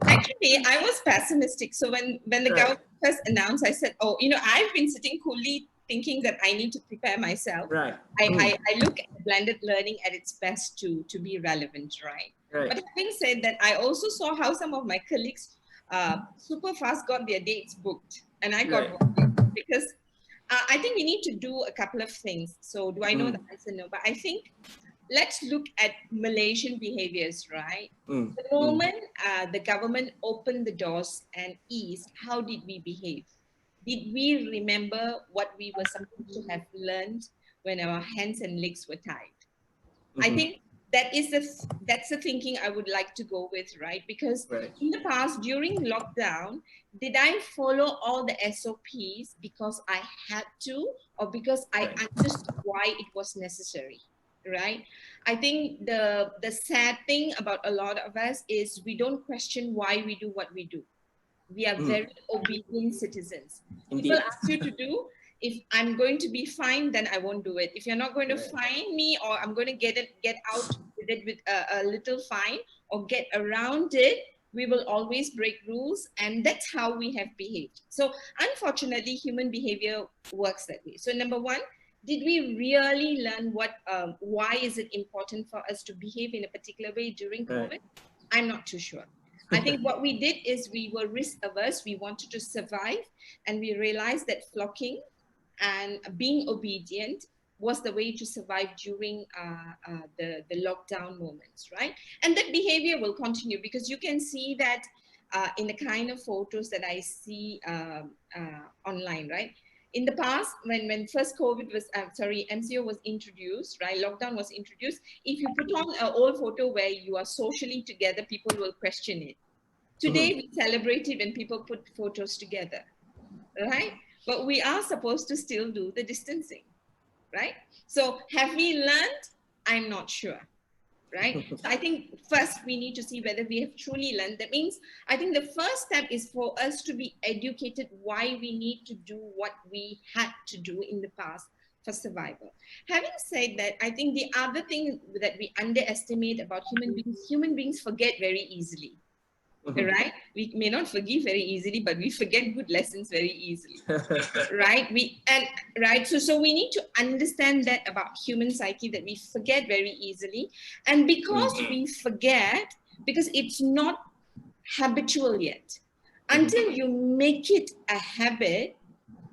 Actually, I was pessimistic. So when the government first announced, I said, oh, I've been sitting coolly thinking that I need to prepare myself. Right. I look at blended learning at its best to be relevant, right? But having said that, I also saw how some of my colleagues super fast got their dates booked, and I got worried because I think we need to do a couple of things. So do I know the answer? No, but I think let's look at Malaysian behaviors, right? The moment the government opened the doors and eased, how did we behave? Did we remember what we were supposed to have learned when our hands and legs were tied? I think that's the thinking I would like to go with, right? Because in the past, during lockdown, did I follow all the SOPs because I had to, or because I understood why it was necessary, right? I think the sad thing about a lot of us is we don't question why we do what we do. We are very obedient citizens. People ask you to do, if I'm going to be fined, then I won't do it. If you're not going to fine me, or I'm going to get out with it with a little fine, or get around it, we will always break rules, and that's how we have behaved. So unfortunately, human behavior works that way. So number one, did we really learn why is it important for us to behave in a particular way during COVID? I'm not too sure. I think what we did is we were risk averse. We wanted to survive, and we realized that flocking and being obedient was the way to survive during the lockdown moments, right? And that behavior will continue, because you can see that in the kind of photos that I see online, right? In the past, when first COVID was, MCO was introduced, right? Lockdown was introduced. If you put on an old photo where you are socially together, people will question it. Today, we celebrate it when people put photos together, right? But we are supposed to still do the distancing, right? So have we learned? I'm not sure, right? So I think first we need to see whether we have truly learned. That means I think the first step is for us to be educated why we need to do what we had to do in the past for survival. Having said that, I think the other thing that we underestimate about human beings forget very easily. Right? We may not forgive very easily, but we forget good lessons very easily. Right? So we need to understand that about human psyche, that we forget very easily. And because we forget, because it's not habitual yet, until you make it a habit,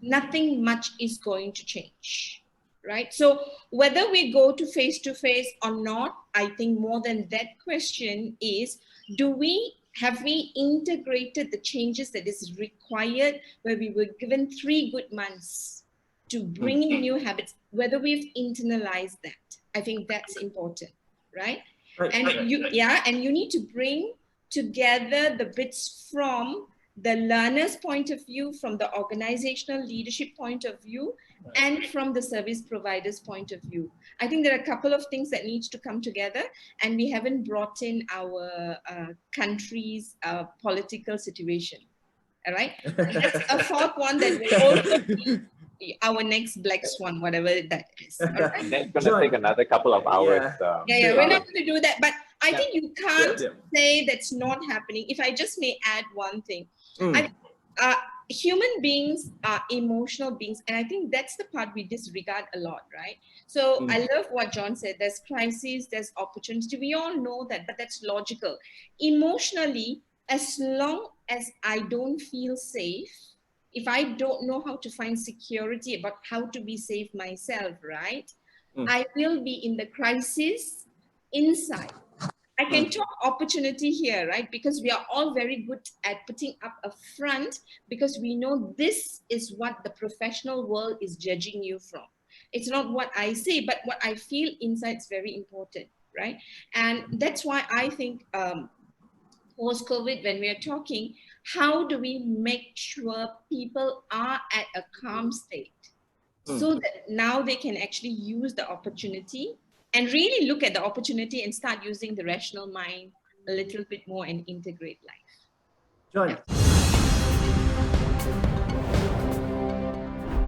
nothing much is going to change. Right? So whether we go to face or not, I think more than that question is, have we integrated the changes that is required, where we were given 3 good months to bring in new habits, whether we've internalized that? I think that's important, right? And you need to bring together the bits from the learner's point of view, from the organizational leadership point of view, and from the service provider's point of view. I think there are a couple of things that needs to come together, and we haven't brought in our country's political situation. All right, and that's a fourth one that will also be our next black swan, whatever that is. All right? That's going to take another couple of hours. We're not going to do that, but I think you can't say that's not happening. If I just may add one thing, human beings are emotional beings, and I think that's the part we disregard a lot, right? So I love what John said. There's crises, there's opportunity. We all know that, but that's logical. Emotionally, as long as I don't feel safe, if I don't know how to find security about how to be safe myself, right? I will be in the crisis inside. I can talk opportunity here, right? Because we are all very good at putting up a front, because we know this is what the professional world is judging you from. It's not what I say, but what I feel inside is very important, right? And that's why I think post-COVID, when we are talking, how do we make sure people are at a calm state so that now they can actually use the opportunity and really look at the opportunity and start using the rational mind a little bit more and integrate life. John.